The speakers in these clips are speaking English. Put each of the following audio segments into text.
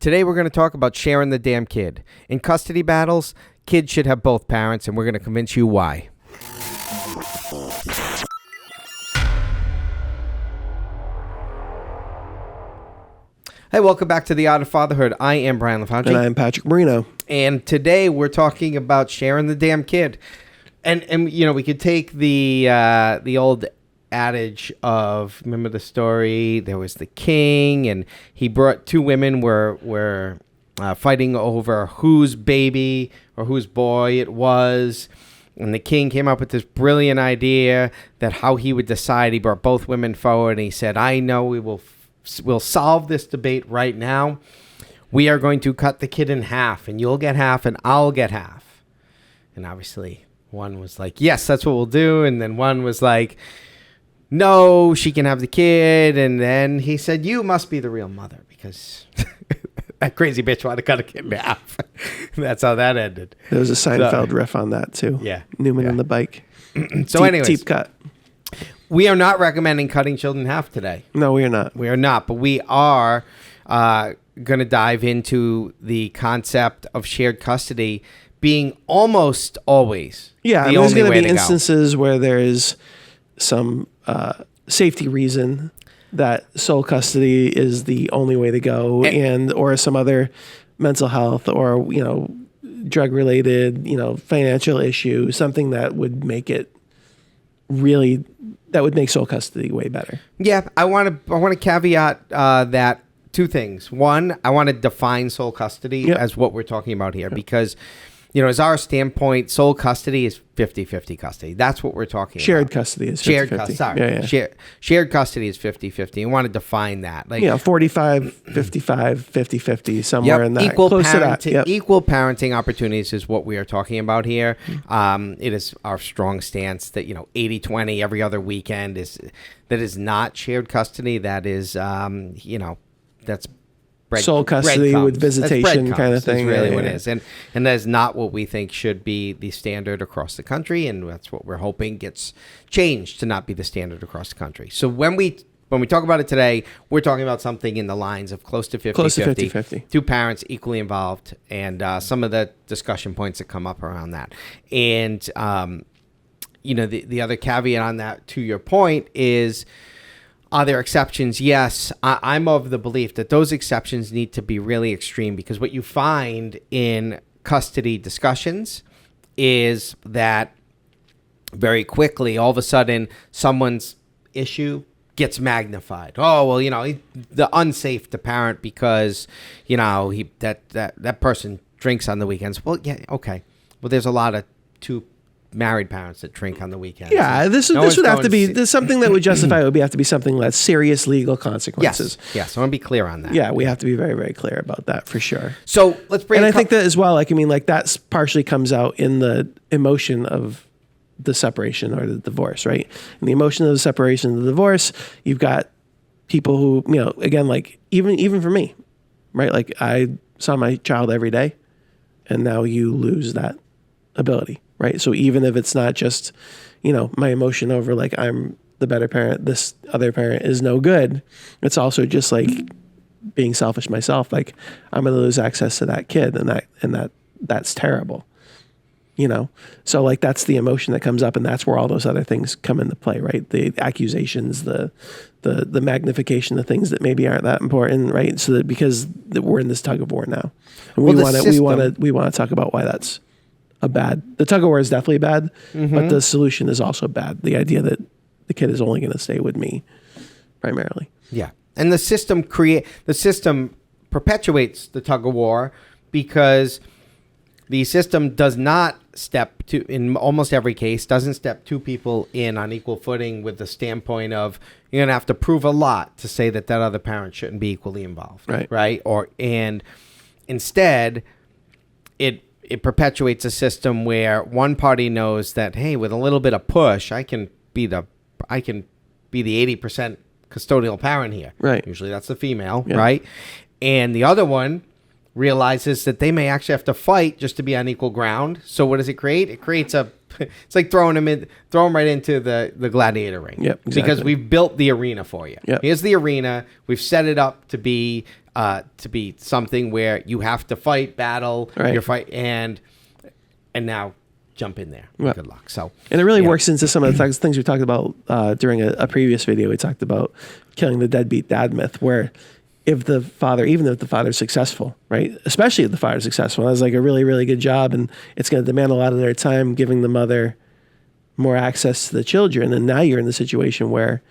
Today we're going to talk about sharing the damn kid. In custody battles, kids should have both parents, and we're going to convince you why. Hey, welcome back to The Art of Fatherhood. I am Brian LaFauci. And I'm Patrick Marino. And today we're talking about sharing the damn kid. And you know, we could take the old adage of, remember the story, there was the king, and he brought two women were fighting over whose baby or whose boy it was. And the king came up with this brilliant idea that how he would decide. He brought both women forward, and he said, I know we'll solve this debate right now. We are going to cut the kid in half, and you'll get half and I'll get half. And obviously one was like, yes, that's what we'll do. And then one was like, no, she can have the kid. And then he said, you must be the real mother because that crazy bitch wanted to cut a kid in half. That's how that ended. There was a Seinfeld riff on that too. Yeah. Newman on the bike. So anyways. Deep cut. We are not recommending cutting children in half today. No, we are not. We are not, but we are going to dive into the concept of shared custody being almost always the there's only way be to instances where there is some safety reason that sole custody is the only way to go, and or some other mental health or drug related financial issue, something that would make it really that would make sole custody way better. Yeah, I want to caveat that two things. One, I want to define sole custody as what we're talking about here because, as our standpoint, sole custody is 50-50 custody. That's what we're talking about. Shared custody is 50-50. Shared custody is 50-50. I want to define that. 45, 55, 50-50, somewhere in that. Equal parenting opportunities is what we are talking about here. It is our strong stance that, 80-20 every other weekend that is not shared custody. That is, that's sole custody with visitation kind of thing. That's really what it is. And that is not what we think should be the standard across the country. And that's what we're hoping gets changed to not be the standard across the country. So when we talk about it today, we're talking about something in the lines of close to 50-50. Two parents equally involved, and some of the discussion points that come up around that. And, the other caveat on that, to your point, is, are there exceptions? Yes. I'm of the belief that those exceptions need to be really extreme because what you find in custody discussions is that very quickly, all of a sudden, someone's issue gets magnified. Oh, well, the unsafe to parent because, that person drinks on the weekends. Well, yeah, okay. Well, there's a lot of two married parents that drink on the weekends. Yeah, this would have to be something that would justify it would have to be something that's serious legal consequences. Yes, I want to be clear on that. Yeah, we have to be very, very clear about that for sure. So let's bring. And I think that as well. That partially comes out in the emotion of the separation or the divorce, right? In the emotion of the separation and the divorce, you've got people who, again, even for me, right? I saw my child every day, and now you lose that ability. Right. So even if it's not just, my emotion over I'm the better parent, this other parent is no good. It's also just being selfish myself. I'm going to lose access to that kid and that's terrible. So that's the emotion that comes up, and that's where all those other things come into play, right? The accusations, the magnification of things that maybe aren't that important, right? So that because we're in this tug of war now, and we want to talk about why that's the tug of war is definitely bad, but the solution is also bad. The idea that the kid is only going to stay with me primarily. Yeah. And the system perpetuates the tug of war because the system does not in almost every case, doesn't step two people in on equal footing with the standpoint of you're going to have to prove a lot to say that other parent shouldn't be equally involved. Right. And instead, it perpetuates a system where one party knows that, hey, with a little bit of push, I can be the 80% custodial parent here. Right. Usually that's the female, right? And the other one realizes that they may actually have to fight just to be on equal ground. So what does it create? It creates it's like throw them right into the gladiator ring. Yep, exactly. Because we've built the arena for you. Yep. Here's the arena. We've set it up to be to be something where you have to fight, battle, Right. your fight, and now jump in there. Right. Good luck. So, And it really yeah. works into some of the things we talked about during a previous video. We talked about killing the deadbeat dad myth, where even if the father's successful, right? Especially if the father's successful, has like a really, really good job, and it's going to demand a lot of their time, giving the mother more access to the children. And now you're in the situation where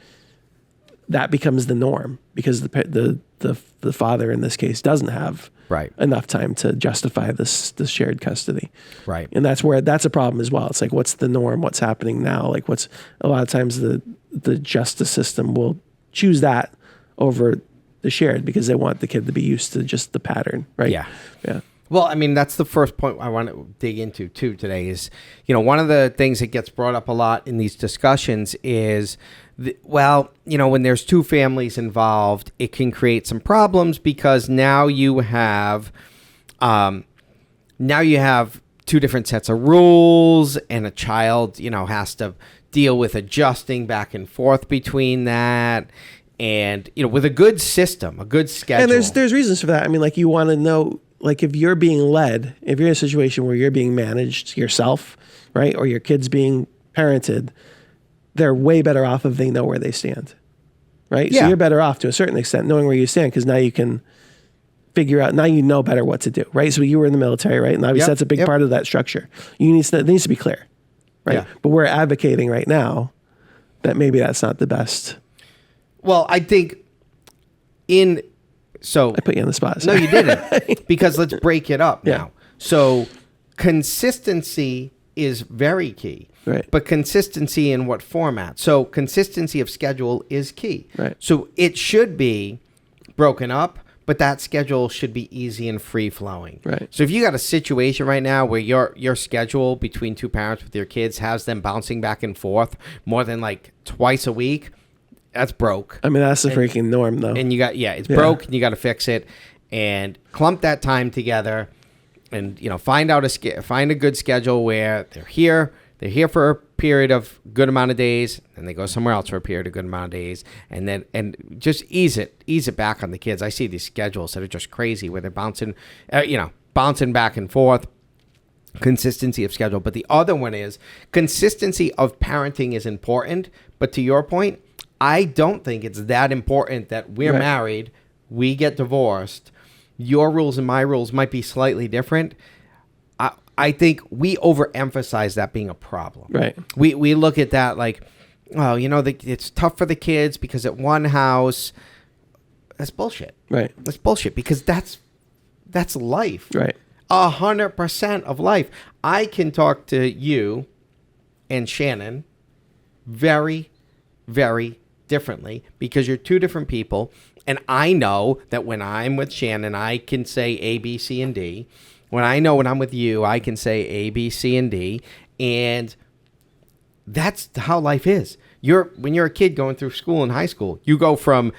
that becomes the norm because the father in this case doesn't have Right. enough time to justify this shared custody. Right. And that's a problem as well. It's like, what's the norm? What's happening now? Like a lot of times the justice system will choose that over the shared because they want the kid to be used to just the pattern, right? Yeah. Yeah. Well, I mean, that's the first point I want to dig into too today is, one of the things that gets brought up a lot in these discussions is, when there's two families involved, it can create some problems because now you have two different sets of rules, and a child, has to deal with adjusting back and forth between that. And, with a good system, a good schedule. And there's reasons for that. I mean, like, you want to know, like, if you're being led, if you're in a situation where you're being managed yourself, right, or your kid's being parented, they're way better off if they know where they stand, right? Yeah. So you're better off to a certain extent knowing where you stand, because now you can figure out, now you know better what to do, right? So you were in the military, right? And obviously that's a big part of that structure. It needs to be clear, right? Yeah. But we're advocating right now that maybe that's not the best. Well, I think I put you on the spot. No, Sorry. you didn't. Because let's break it up Yeah. now. So consistency is very key. Right. But consistency in what format? So consistency of schedule is key. Right. So it should be broken up, but that schedule should be easy and free flowing. Right. So if you got a situation right now where your schedule between two parents with your kids has them bouncing back and forth more than like twice a week, that's broke. I mean, that's the freaking norm, though. And it's broke, and you got to fix it, and clump that time together, and find a good schedule where they're here for a period of good amount of days, and they go somewhere else for a period of good amount of days, and just ease it back on the kids. I see these schedules that are just crazy where they're bouncing back and forth. Consistency of schedule, but the other one is consistency of parenting is important. But to your point, I don't think it's that important that we're married, we get divorced, your rules and my rules might be slightly different. I think we overemphasize that being a problem. Right. We look at that like, oh, it's tough for the kids because at one house. That's bullshit. Right. That's bullshit because that's life. Right. 100% of life. I can talk to you and Shannon very, very differently because you're two different people. And I know that when I'm with Shannon, I can say A, B, C, and D. When I'm with you, I can say A, B, C, and D. And that's how life is. When you're a kid going through school in high school, you go from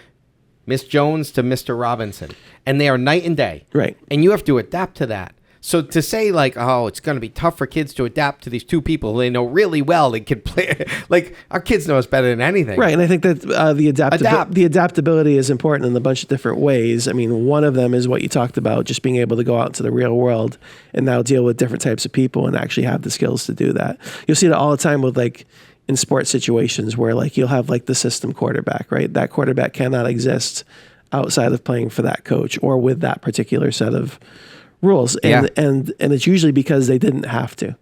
Miss Jones to Mr. Robinson, and they are night and day. Right. And you have to adapt to that. So to say like, oh, it's going to be tough for kids to adapt to these two people they know really well, they can play, like our kids know us better than anything. Right. And I think that the adaptability is important in a bunch of different ways. I mean, one of them is what you talked about, just being able to go out into the real world and now deal with different types of people and actually have the skills to do that. You'll see that all the time with like in sports situations where like you'll have like the system quarterback, right? That quarterback cannot exist outside of playing for that coach or with that particular set of rules. And it's usually because they didn't have to,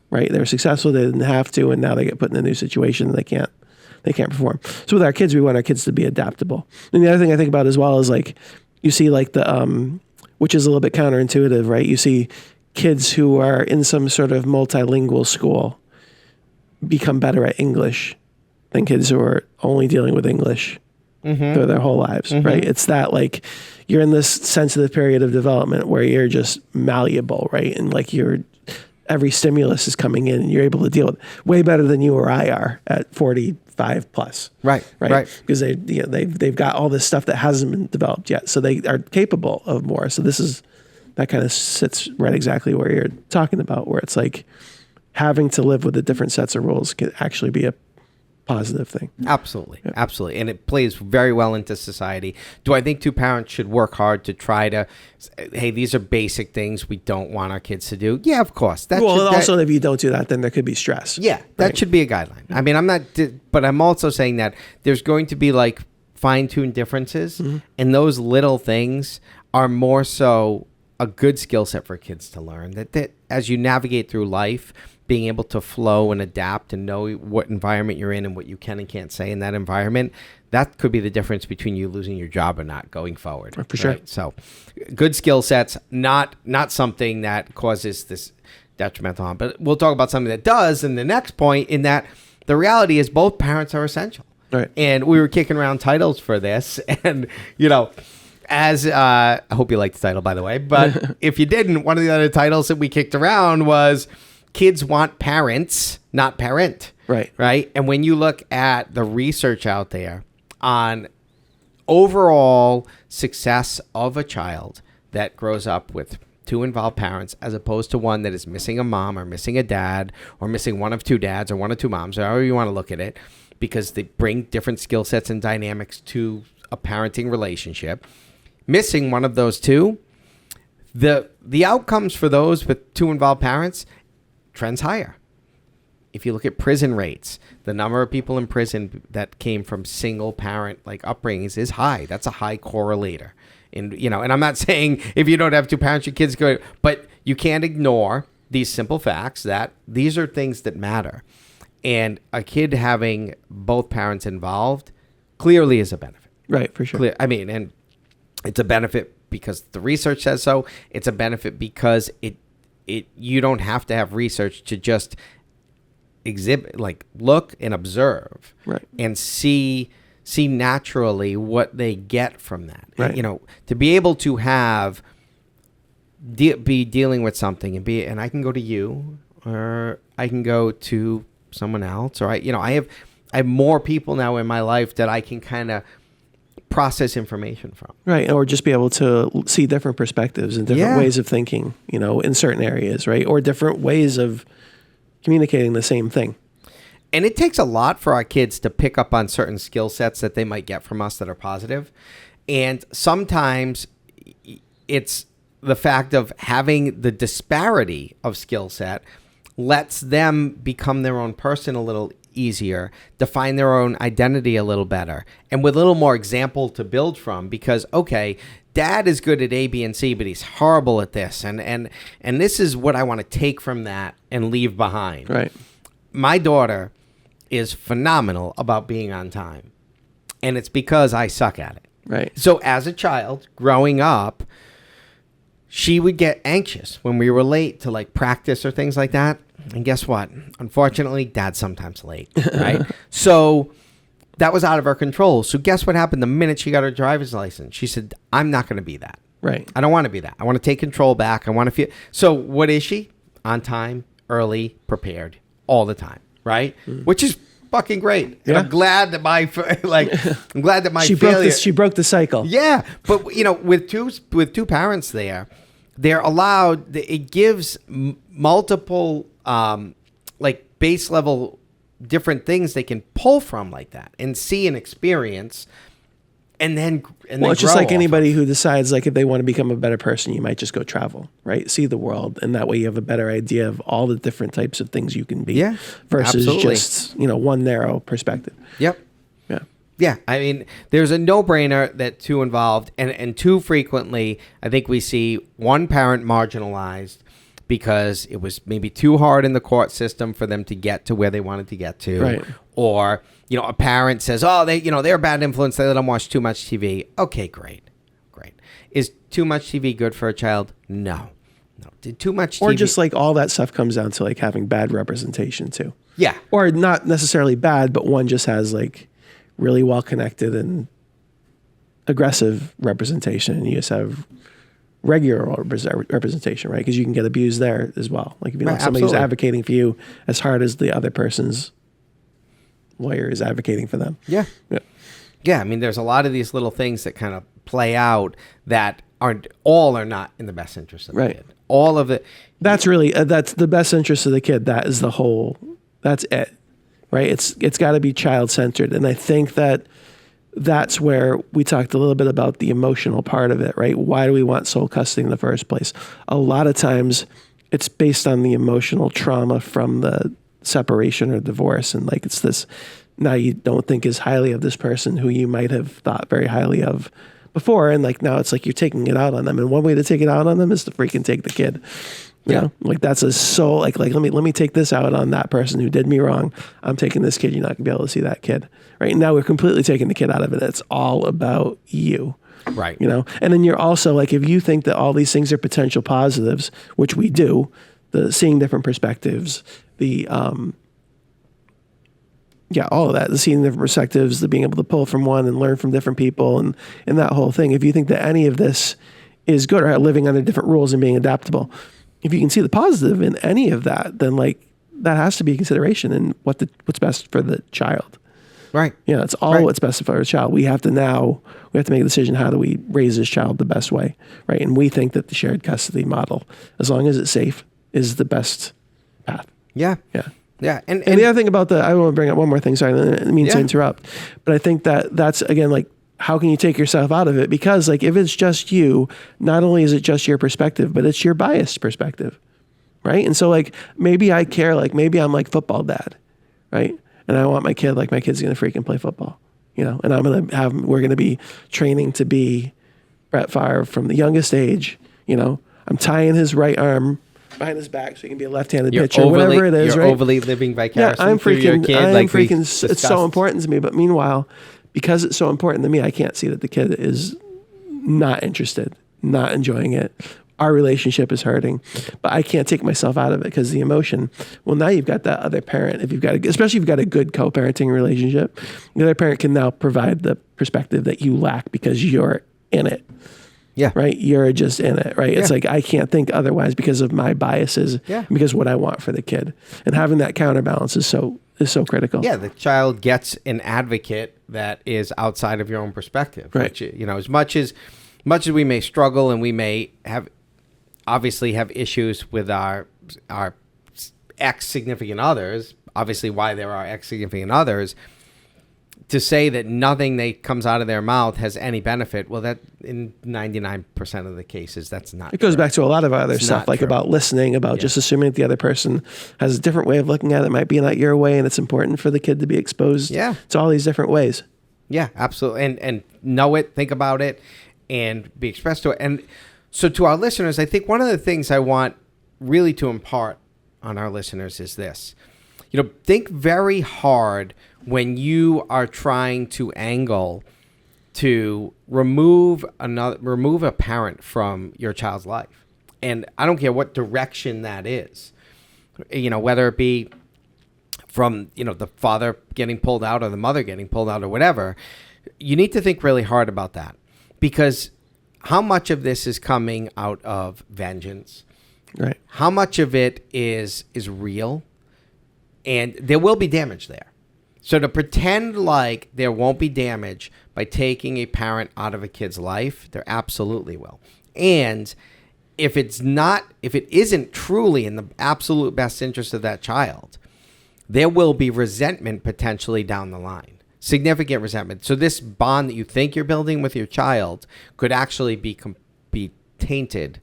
right? They were successful, they didn't have to, and now they get put in a new situation and they can't perform. So with our kids, we want our kids to be adaptable. And the other thing I think about as well is like, you see like the, which is a little bit counterintuitive, right? You see kids who are in some sort of multilingual school become better at English than kids who are only dealing with English through their whole lives, right? It's that like you're in this sensitive period of development where you're just malleable, right? And like every stimulus is coming in and you're able to deal with it way better than you or I are at 45 plus. Right. Because they've got all this stuff that hasn't been developed yet. So they are capable of more. So that kind of sits right exactly where you're talking about, where it's like having to live with the different sets of rules can actually be a positive thing. Absolutely. Absolutely. And it plays very well into society. Do I think two parents should work hard to try to, hey, these are basic things we don't want our kids to do? Yeah, of course. Also, if you don't do that, then there could be stress. Yeah, that should be a guideline. I mean, but I'm also saying that there's going to be like fine-tuned differences, and those little things are more so a good skill set for kids to learn. That as you navigate through life, being able to flow and adapt and know what environment you're in and what you can and can't say in that environment, that could be the difference between you losing your job or not going forward. For sure. Right? So good skill sets, not something that causes this detrimental harm. But we'll talk about something that does in the next point, in that the reality is both parents are essential. Right. And we were kicking around titles for this. And, you know, as I hope you liked the title, by the way. But if you didn't, one of the other titles that we kicked around was Kids Want Parents, Not Parent. Right. Right. And when you look at the research out there on overall success of a child that grows up with two involved parents, as opposed to one that is missing a mom or missing a dad or missing one of two dads or one of two moms, or however you want to look at it, because they bring different skill sets and dynamics to a parenting relationship. Missing one of those two, the outcomes for those with two involved parents trends higher. If you look at prison rates, the number of people in prison that came from single parent like upbringings is high. That's a high correlator. And you know, and I'm not saying if you don't have two parents, your kids go, but you can't ignore these simple facts that these are things that matter. And a kid having both parents involved clearly is a benefit. Right, for sure. I mean, and it's a benefit because the research says so. It's a benefit because it you don't have to have research to just exhibit, like look and observe, right, and see naturally what they get from that. Right. You know, to be able to have be dealing with something and I can go to you, or I can go to someone else, or I have more people now in my life that I can kind of process information from. Right. Or just be able to see different perspectives and different Yeah. ways of thinking, you know, in certain areas, right? Or different ways of communicating the same thing. And it takes a lot for our kids to pick up on certain skill sets that they might get from us that are positive. And sometimes it's the fact of having the disparity of skill set lets them become their own person a little easier, define their own identity a little better, and with a little more example to build from. Because, okay, dad is good at A, B, and C, but he's horrible at this. And this is what I want to take from that and leave behind. Right. My daughter is phenomenal about being on time. And it's because I suck at it. Right. So as a child growing up, she would get anxious when we were late to like practice or things like that. And guess what? Unfortunately, dad's sometimes late, right? So that was out of her control. So guess what happened the minute she got her driver's license? She said, I'm not going to be that. Right. I don't want to be that. I want to take control back. I want to feel. So what is she? On time, early, prepared, all the time, right? Which is fucking great. And Yeah. I'm glad that my She broke the cycle. Yeah, but you know, with two parents there, they're allowed. It gives multiple like base level different things they can pull from like that and see and experience, and then It's just grow like off anybody of. who decides, like, if they want to become a better person, you might just go travel, right? See the world, and that way you have a better idea of all the different types of things you can be. Yeah, versus absolutely. just one narrow perspective. Yep. Yeah. Yeah, I mean, there's a no-brainer that two involved, and too frequently, I think we see one parent marginalized because it was maybe too hard in the court system for them to get to where they wanted to get to, Right. or a parent says, "Oh, they're a bad influence. They let them watch too much TV." Okay, great. Is too much TV good for a child? No. Did too much TV? Or just like all that stuff comes down to like having bad representation too. Yeah. Or not necessarily bad, but one just has like really well connected and aggressive representation, and you just have regular representation, right? Because you can get abused there as well. Like if you Right, have somebody who's absolutely. advocating for you as hard as the other person's lawyer is advocating for them. Yeah. Yeah. Yeah, I mean, there's a lot of these little things that kind of play out that are not in the best interest of the Right. kid. All of it. That's really, that's the best interest of the kid. That is the whole, that's it. right? It's got to be child centered, and I think that's where we talked a little bit about the emotional part of it, right? Why do we want sole custody in the first place? A lot of times it's based on the emotional trauma from the separation or divorce. And like, it's this, now you don't think as highly of this person who you might have thought very highly of before. And like, now it's like you're taking it out on them. And one way to take it out on them is to freaking take the kid. You know, like that's a soul, like let me take this out on that person who did me wrong. I'm taking this kid. You're not gonna be able to see that kid. Right now we're completely taking the kid out of it. It's all about you. Right. You know, and then you're also like, if you think that all these things are potential positives, which we do, the seeing different perspectives, the, all of that, the seeing different perspectives, the being able to pull from one and learn from different people and that whole thing. If you think that any of this is good, or living under different rules and being adaptable, if you can see the positive in any of that, then like that has to be a consideration in what's best for the child. Right. Yeah, it's all what's best for our child. We have to make a decision. How do we raise this child the best way? Right. And we think that the shared custody model, as long as it's safe, is the best path. Yeah. Yeah. Yeah. And the other thing about I want to bring up one more thing. Sorry, I didn't mean to interrupt. But I think that's, again, like, how can you take yourself out of it? Because like, if it's just you, not only is it just your perspective, but it's your biased perspective. Right. And so like, maybe I care, like maybe I'm like football dad. Right. And I want my kid's going to freaking play football, you know, and we're going to be training to be Brett Favre from the youngest age. You know, I'm tying his right arm behind his back so he can be a left-handed pitcher, whatever it is, you're right? overly living vicariously I'm through your kid. It's so important to me. But meanwhile, because it's so important to me, I can't see that the kid is not interested, not enjoying it. Our relationship is hurting, but I can't take myself out of it because the emotion. Well, now you've got that other parent. Especially if you've got a good co-parenting relationship, the other parent can now provide the perspective that you lack because you're in it. Yeah. Right. You're just in it. Right. It's like, I can't think otherwise because of my biases. Yeah. Because what I want for the kid, and having that counterbalance is so critical. Yeah. The child gets an advocate that is outside of your own perspective. Right. Which, you know, as much as we may struggle and we may obviously have issues with our ex-significant others, obviously why there are ex-significant others, to say that nothing that comes out of their mouth has any benefit, well, that in 99% of the cases, that's not It goes true. back to a lot of other stuff, like about listening, about just assuming that the other person has a different way of looking at it. It might be not your way, and it's important for the kid to be exposed to all these different ways. Yeah, absolutely. And know it, think about it, and be expressed to it. And so to our listeners, I think one of the things I want really to impart on our listeners is this. You know, think very hard when you are trying to angle to remove a parent from your child's life. And I don't care what direction that is. You know, whether it be from, you know, the father getting pulled out or the mother getting pulled out or whatever, you need to think really hard about that. Because how much of this is coming out of vengeance? Right. How much of it is real? And there will be damage there. So to pretend like there won't be damage by taking a parent out of a kid's life, there absolutely will. And if it isn't truly in the absolute best interest of that child, there will be resentment potentially down the line. Significant resentment. So this bond that you think you're building with your child could actually be tainted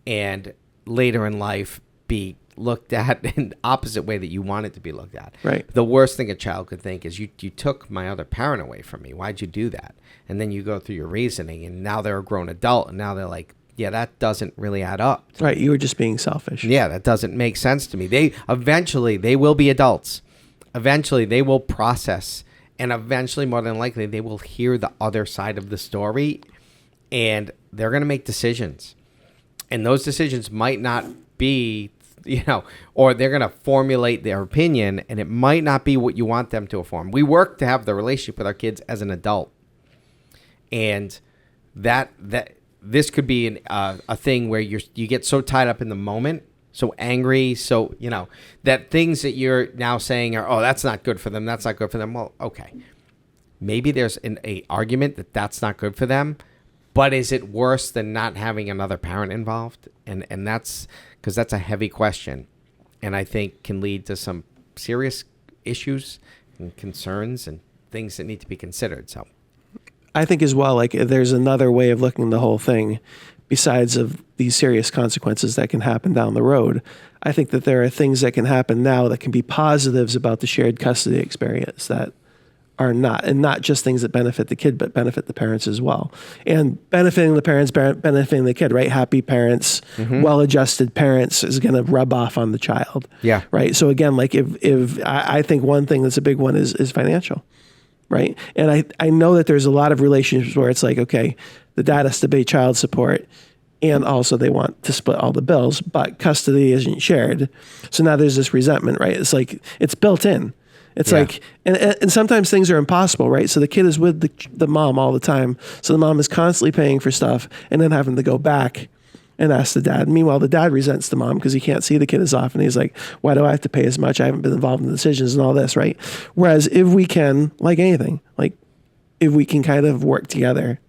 and later in life be looked at in the opposite way that you want it to be looked at. Right. The worst thing a child could think is you took my other parent away from me. Why'd you do that? And then you go through your reasoning, and now they're a grown adult, and now they're like, yeah, that doesn't really add up. Right. You were just being selfish. Yeah, that doesn't make sense to me. They will be adults. Eventually they will process, and eventually, more than likely, they will hear the other side of the story, and they're going to make decisions. And those decisions might not be, you know, or they're going to formulate their opinion, and it might not be what you want them to form. We work to have the relationship with our kids as an adult. And that this could be a thing where you get so tied up in the moment, so angry, so, you know, that things that you're now saying are, oh, that's not good for them, that's not good for them. Well, okay. Maybe there's an argument that that's not good for them, but is it worse than not having another parent involved? And that's because that's a heavy question, and I think can lead to some serious issues and concerns and things that need to be considered. So I think as well, like there's another way of looking at the whole thing besides of these serious consequences that can happen down the road. I think that there are things that can happen now that can be positives about the shared custody experience that are not, and not just things that benefit the kid, but benefit the parents as well. And benefiting the parents, benefiting the kid, right? Happy parents, well-adjusted parents is going to rub off on the child. Yeah. Right. So again, like if I think one thing that's a big one is financial. Right. And I know that there's a lot of relationships where it's like, okay, the dad has to pay child support and also they want to split all the bills, but custody isn't shared. So now there's this resentment, right? It's like, it's built in. It's like, and sometimes things are impossible, right? So the kid is with the mom all the time. So the mom is constantly paying for stuff and then having to go back and ask the dad. Meanwhile, the dad resents the mom because he can't see the kid as often. He's like, why do I have to pay as much? I haven't been involved in the decisions and all this, right? Whereas if we can, like anything, like if we can kind of work together,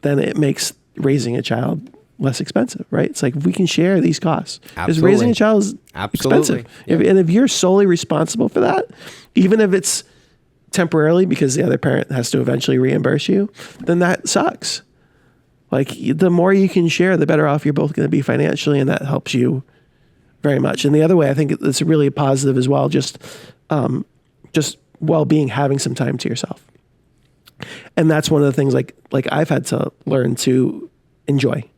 then it makes raising a child less expensive, right? It's like if we can share these costs. Because raising a child is expensive. Yeah. And if you're solely responsible for that, even if it's temporarily because the other parent has to eventually reimburse you, then that sucks. Like the more you can share, the better off you're both going to be financially, and that helps you very much. And the other way, I think it's really positive as well, just well-being, having some time to yourself. And that's one of the things like I've had to learn to enjoy.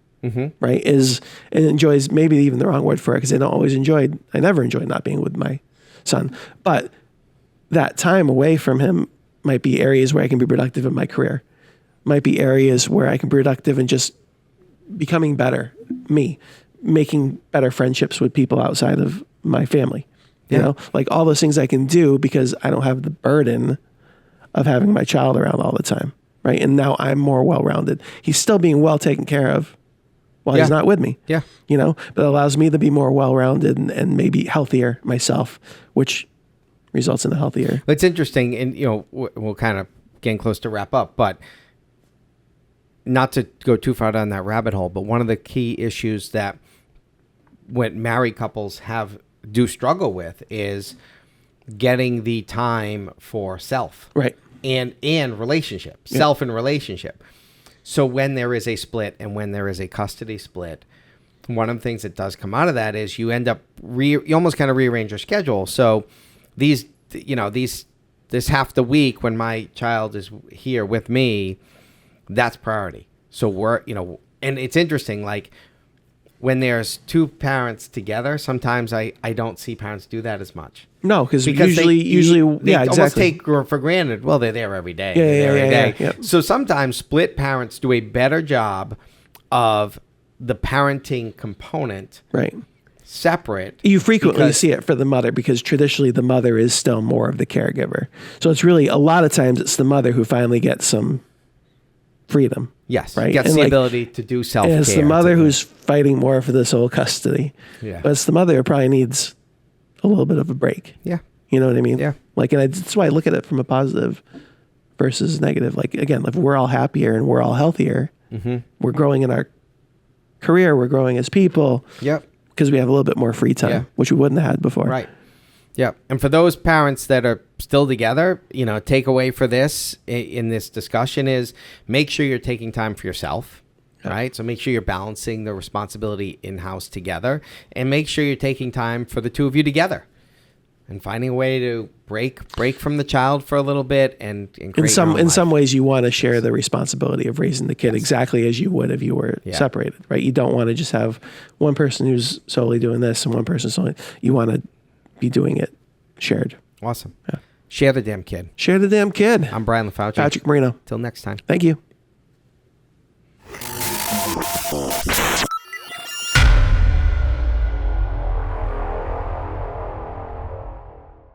Right? And enjoy is maybe even the wrong word for it because I never enjoyed not being with my son. But that time away from him might be areas where I can be productive in my career, might be areas where I can be productive in just becoming better, making better friendships with people outside of my family. You know, like all those things I can do because I don't have the burden of having my child around all the time. Right? And now I'm more well-rounded. He's still being well taken care of while he's not with me. Yeah. You know, but it allows me to be more well-rounded and maybe healthier myself, which results in a healthier. It's interesting, and you know, we'll kind of getting close to wrap up, but not to go too far down that rabbit hole, but one of the key issues that when married couples do struggle with is getting the time for self. Right. And relationship, self and relationship. So when there is a split and when there is a custody split, one of the things that does come out of that is you end up you almost kind of rearrange your schedule. So this half the week when my child is here with me, that's priority. So and it's interesting, like when there's two parents together, sometimes I don't see parents do that as much. No, because usually, they exactly. almost take for granted. Well, they're there every day. Yeah. So sometimes split parents do a better job of the parenting component, right? Separate. You frequently see it for the mother because traditionally the mother is still more of the caregiver. So it's really a lot of times it's the mother who finally gets some freedom. Yes, right. Gets the ability to do self-care. And it's the mother who's fighting more for this whole custody. Yeah, but it's the mother who probably needs a little bit of a break. Yeah. You know what I mean? Yeah. Like, and that's why I look at it from a positive versus negative. Like, again, if we're all happier and we're all healthier, we're growing in our career, we're growing as people. Yep. Because we have a little bit more free time, which we wouldn't have had before. Right. Yep. And for those parents that are still together, takeaway for this in this discussion is make sure you're taking time for yourself. Right. So make sure you're balancing the responsibility in-house together and make sure you're taking time for the two of you together and finding a way to break from the child for a little bit and create in some ways you want to share the responsibility of raising the kid exactly as you would if you were separated. Right. You don't want to just have one person who's solely doing this and one person solely. You want to be doing it shared. Awesome. Yeah. Share the damn kid. Share the damn kid. I'm Brian LaFauci. Patrick Marino. Till next time. Thank you.